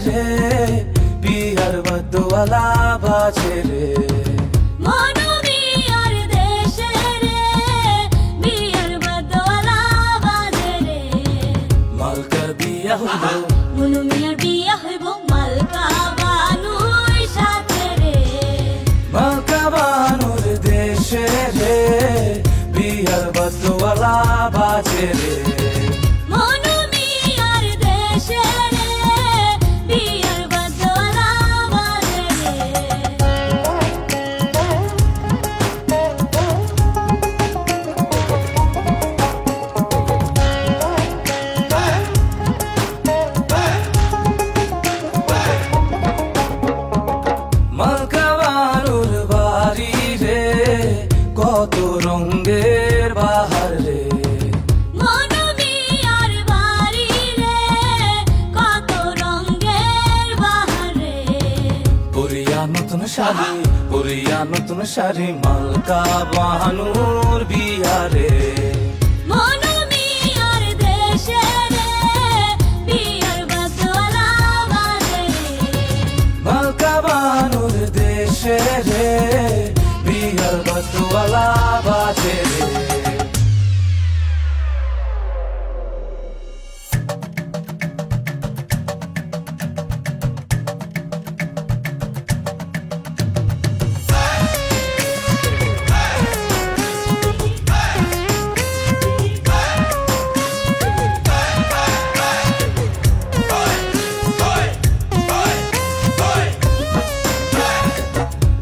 রে বিয়ার বদওয়ালা বাজে রে মনুমিয়ার দেশে রে বিয়ার বদওয়ালা বাজে রে মালকার বিয়া হলো মনুমিয়ার বিয়া হইব মালকা বানুর সাথে রে মালকা বানুর দেশে রে বিয়ার বদওয়ালা বাজে রে মনুমিয়ার দেশে রে বিয়ার বদওয়ালা বাজে রে মালকা বানুর বাড়ি রে কত রঙের বাহার রে মনুমিয়ার বাড়ি রে কত রঙের বাহার রে পরিয়া নতুন শাড়ি মালকা বানুর বিয়া রে মনুমিয়ার দেশে রে বিয়ার বদওয়ালা বাজে রে মালকা বানুর দেশে রে বিয়ার বদওয়ালা বাজে রে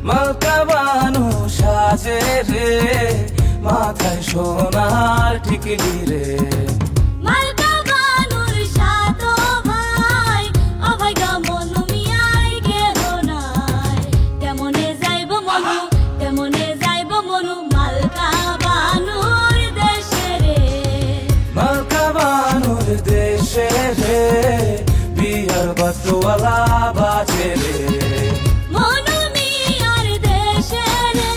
মালকা বানু সাজে রে মাথায় সোনার টিকলি রে মালকা বানুর সাতো ভাই অভাগা মনুমিয়ার কেহ নাই কেমনে যাইব মনু মালকা বানুর দেশে রে মালকা বানুর দেশে রে বিয়ার বদওয়ালা বাজে রে মনুমিয়ার দেশে রে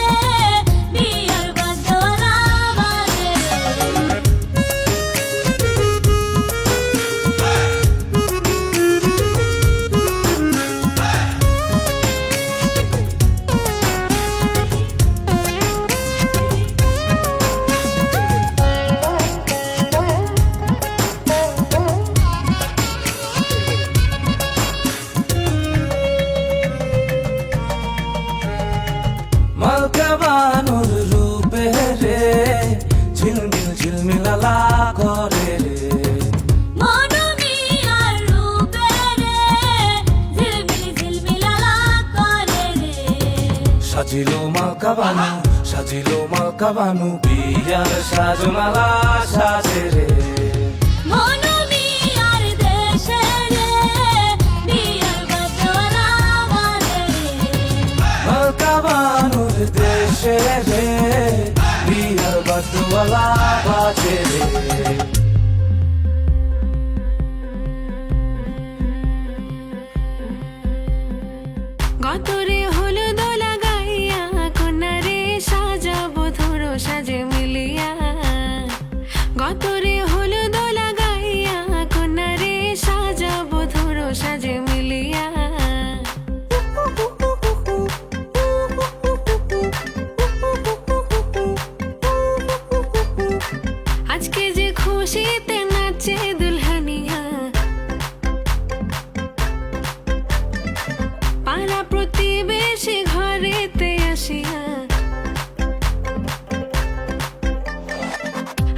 বিয়ার বদওয়ালা বাজে রে মালকা বানুর রূপে রে ঝিলমিল ঝিলমিলালা করে রে মনুমিয়ার রূপে রে ঝিলমিল ঝিলমিলালা করে রে সাজিলো মালকা বানু বিয়ার সাজনালা সাজে রে মনুমিয়ার দেশে রে বিয়ার বদওয়ালা বাজে রে মালকা বানুর দেশে রে বিয়ার বদওয়ালা বাজে রে গতরে হলুদ লাগাইয়া কন্যারে সাজাবো ধরো সাজে মিলিয়া গতরে হলুদ লাগাইয়া কন্যারে সাজাবো ধরো সাজে মিলিয়া আজকে যে খুশিতে নাচে দুলহানিয়া পাড়া প্রতিবেশী ঘরেতে আসিয়া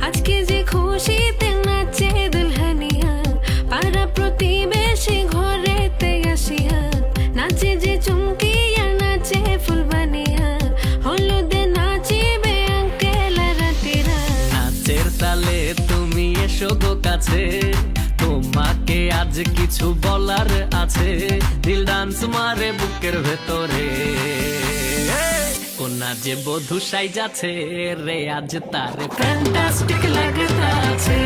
আজকে যে খুশিতে নাচে দুলহানিয়া পাড়া প্রতিবেশী ঘরেতে আসিয়া নাচে যে চুমকিয়া নাচে ফুলবানিয়া হলুদে নাচিবে আঙ্কেল রাতিরা নাচের তালে তুমি এসো গো কাছে তোমাকে আজ কিছু বলার আছে দিল ডান্স মারে বুকের ভেতরে কোনা যে বধু সাই যাচ্ছে রে আজ তার ফ্যান্টাস্টিক লাগতাছে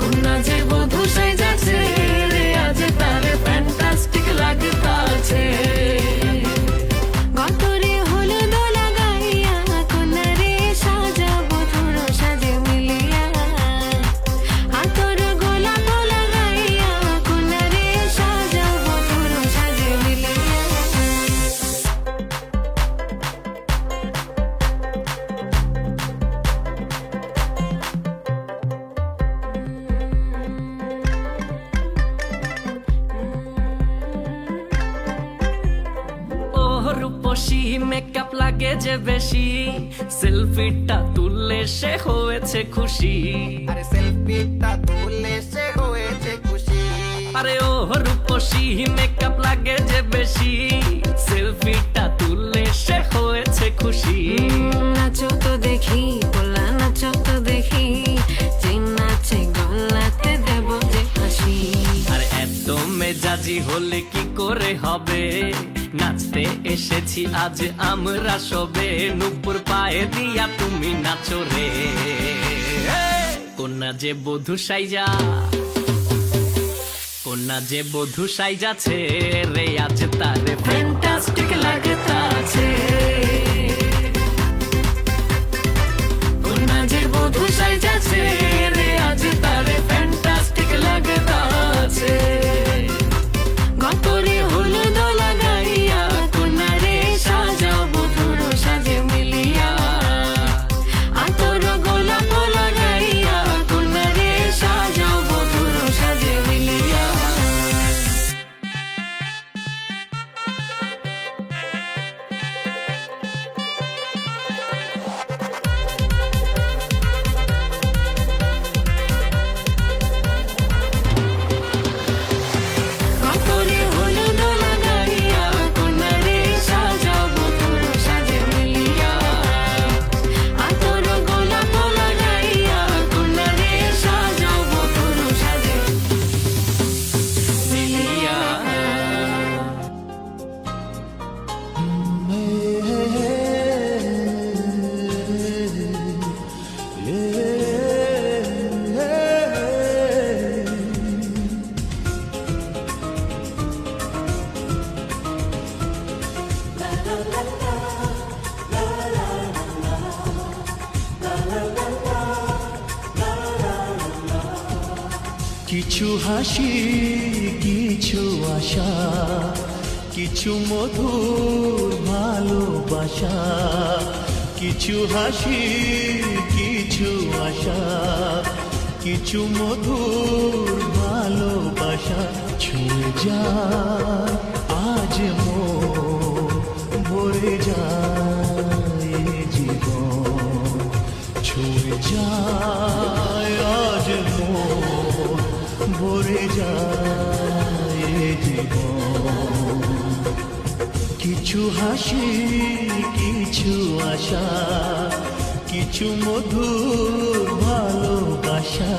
কোনা যে বধু সাই যাচ্ছে রে আজ তার ফ্যান্টাস্টিক লাগতাছে গতরে হলুদ লাগাইয়া কন্যারে সাজাবো ধরো সাজে মিলিয়া হাতর গোলাপ রূপসী মেকআপ লাগে যে বেশি, সেলফিটা তুললে সে হয়েছে খুশি। আরে সেলফিটা তুলে সে হয়েছে খুশি। আরে ও রূপসী মেকআপ লাগে যে বেশি, সেলফিটা তুললে সে হয়েছে খুশি। নাচো তো দেখি পোলা, নাচো তো দেখি, যে নাচে গলাতে দেব যে হাসি। আর এত মেজাজি হলে কি করে হবে, নাচতে এসেছি আজ আমরা সবে, নুপুর পায়ে দিয়া তুমি নাচো রে। কন্যা যে বধূ সাইজা, কন্যা যে বধূ সাইজাছে রে, আজ তারে ফ্যান্টাস্টিক লাগতাছে। কন্যা যে বধূ সাইজাছে রে, আজ তারে ফ্যান্টাস্টিক লাগতাছে। গতরে হলুদ লাগাইয়া কন্যারে সাজাও বধুর সাজে মিলিয়া, আতর গোলাপ লাগাইয়া কন্যারে সাজাও বধুর সাজে মিলিয়া। গতরে হলুদ লাগাইয়া কন্যারে সাজাও বধুর সাজে মিলিয়া, আতর গোলাপ লাগাইয়া কন্যারে সাজাও বধুর সাজে মিলিয়া। কিছু হাসি, কিছু আশা, কিছু মধুর ভালোবাসা। কিছু হাসি, কিছু আশা, কিছু মধুর ভালোবাসা। ছুঁয়ে যায় আজ মন, ভরে যায় জীবন। ছুঁয়ে যায় আজ মন, ভরে যায় জীবন। কিছু হাসি, কিছু আশা, কিছু মধুর ভালোবাসা।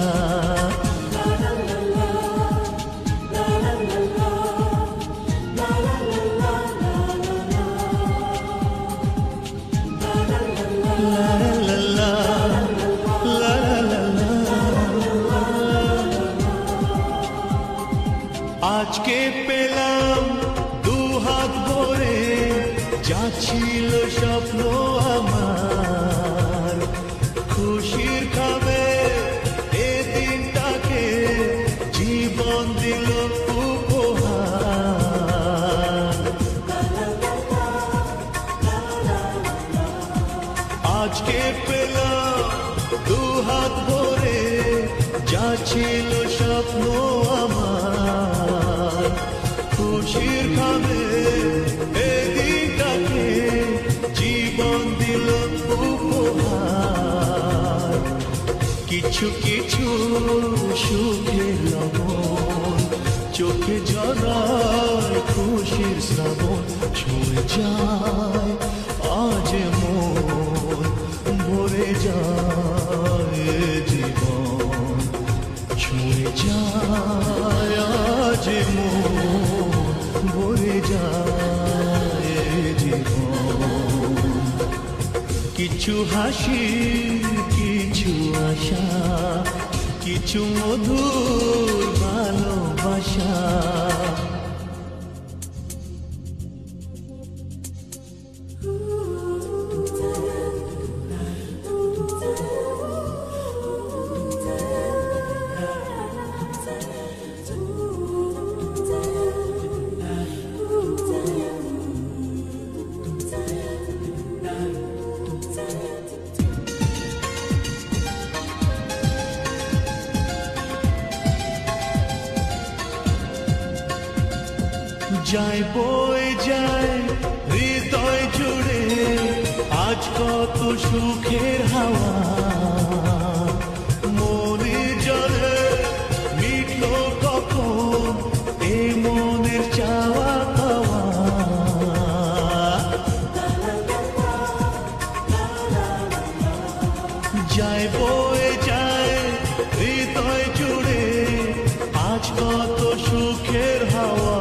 আজকে পেলাম দুহাত ভরে, যা ছিল স্বপ্ন আমার। খুশির খাবে এ দিনটাকে, জীবন দিল উপহার। আজকে পেলাম দুহাত ভরে, যা ছিল স্বপ্ন আমার। খুশির খাবে এদিনটাকে, জীবন দিল উপহার। কিছু কিছু সুখের লবণ, চোখে জড়ায় খুশির শ্রাবণ। ছুঁয়ে যায় আজ মন, ভরে যায় জীবন। ছুঁয়ে যায় আজ মন, ভরে যায় জীবন। কিছু হাসি, কিছু আশা, কিছু মধুর ভালোবাসা। যায় বয়ে যায় হৃদয় জুড়ে আজ কত সুখের হাওয়া মনে জলে মিটলো কখন এই মনের চাওয়া পাওয়া যায় বয়ে যায় হৃদয় জুড়ে আজ কত সুখের হাওয়া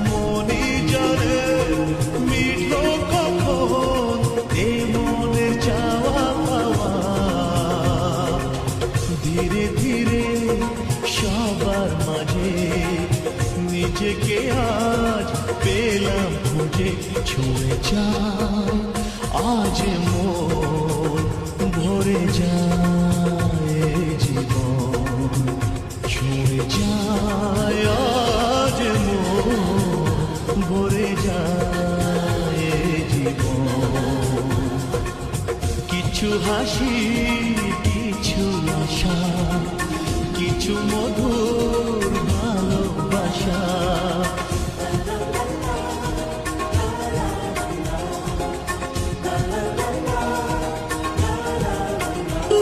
মনি জলে মিটলো কখন এই মনের চাওয়া পাওয়া ধীরে ধীরে সবার মাঝে নিজেকে আজ পেলাম খুঁজে ছুঁয়ে যায় আজ মন ভরে যায় জীবন ছুঁয়ে যায় আজ মন ভরে যায় জীবন কিছু হাসি কিছু আশা কিছু মধুর ভালোবাসা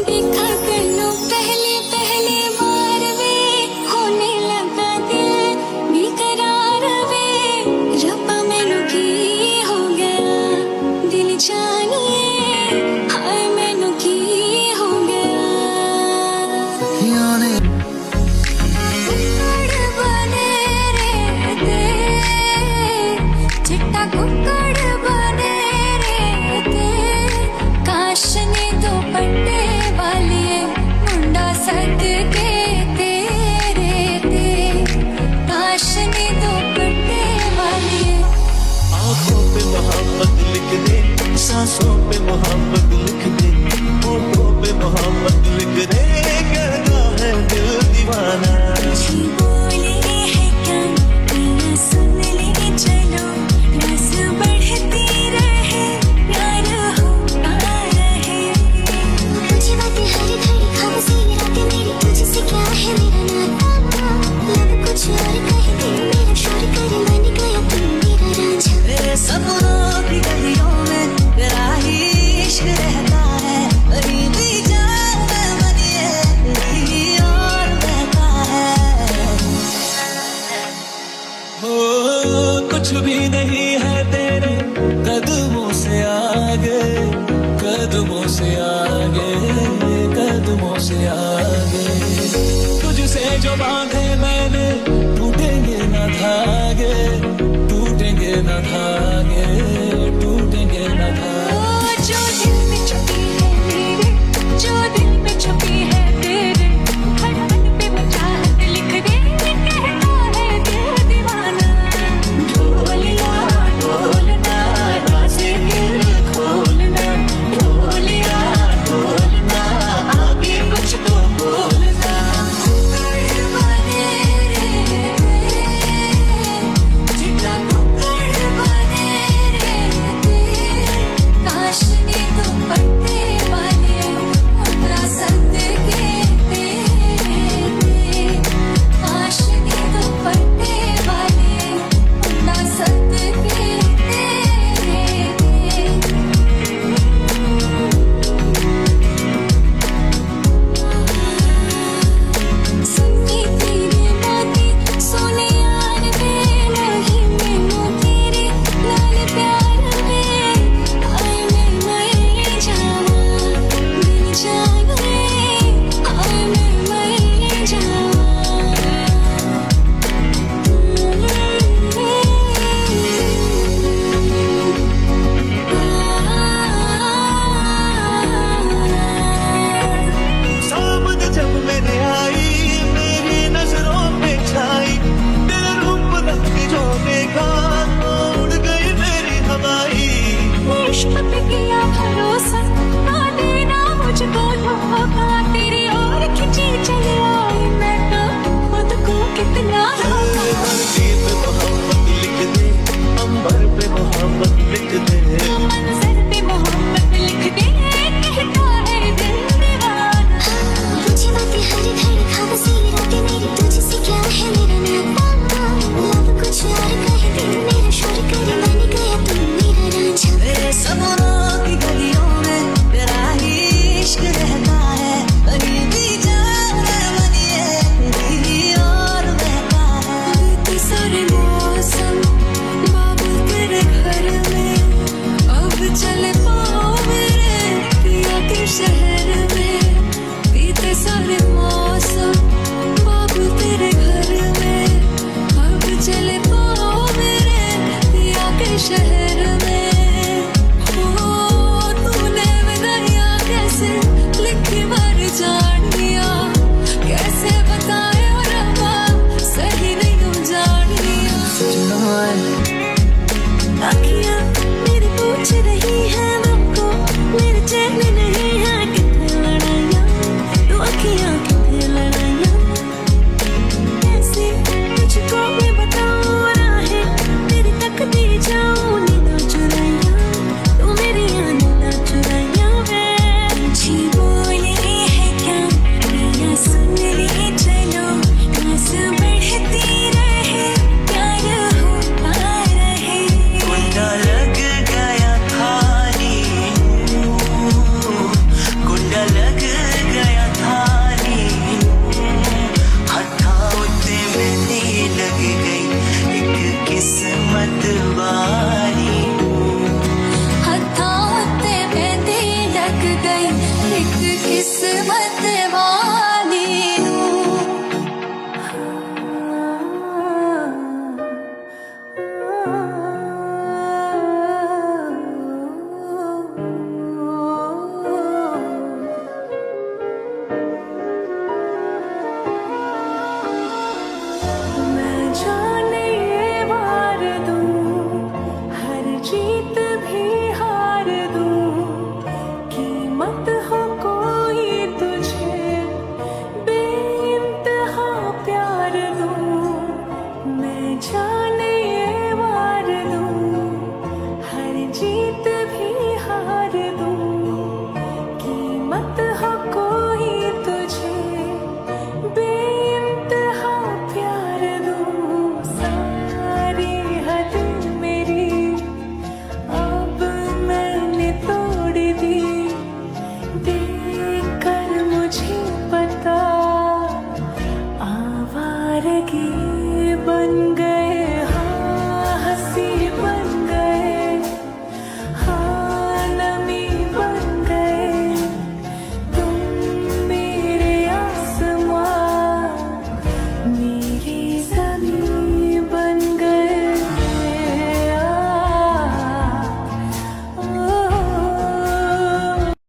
देखा करनो पहले पहले बार वे होने लगा दिल बेकरार वे रब्बा मैनू की हो गया दिल जानिए हाय मैनू की हो गया कुक्कड़ बने रे ते चिट्टा कुक्कड़ बने रे ते काश ने दो पट्टे वालिए मुंडा सद के तेरे ते काश ने दो पट्टे वालिए आंखों पे मोहब्बत लिख दे सांसों पे मोहब्बत लिख दे होठों पे मोहब्बत लिख दे कहना है दिल दीवाना जी बोले है कान पिया सुन ले चलो रस बढ़ती रहे प्यार होता रहे तुझे बातें हर घड़ी ख्वाब सी रातें मेरी तुझसे क्या है मेरा नाता लब कुछ और कह दे मेरा शोर करे बन गया तुम मेरा रांझा तेरे सपनों की गलियों में तेरा ही इश्क रहता है वही भी जान बनिए वही और रहता है हो कुछ भी नहीं है तेरे कदमों से आगे कदमों से आगे कदमों से आगे तुझसे जो बांधे मैंने टूटेंगे न धागे टूटेंगे न धागे टूटेंगे न धागे जो दिल में छुपी है मेरे जो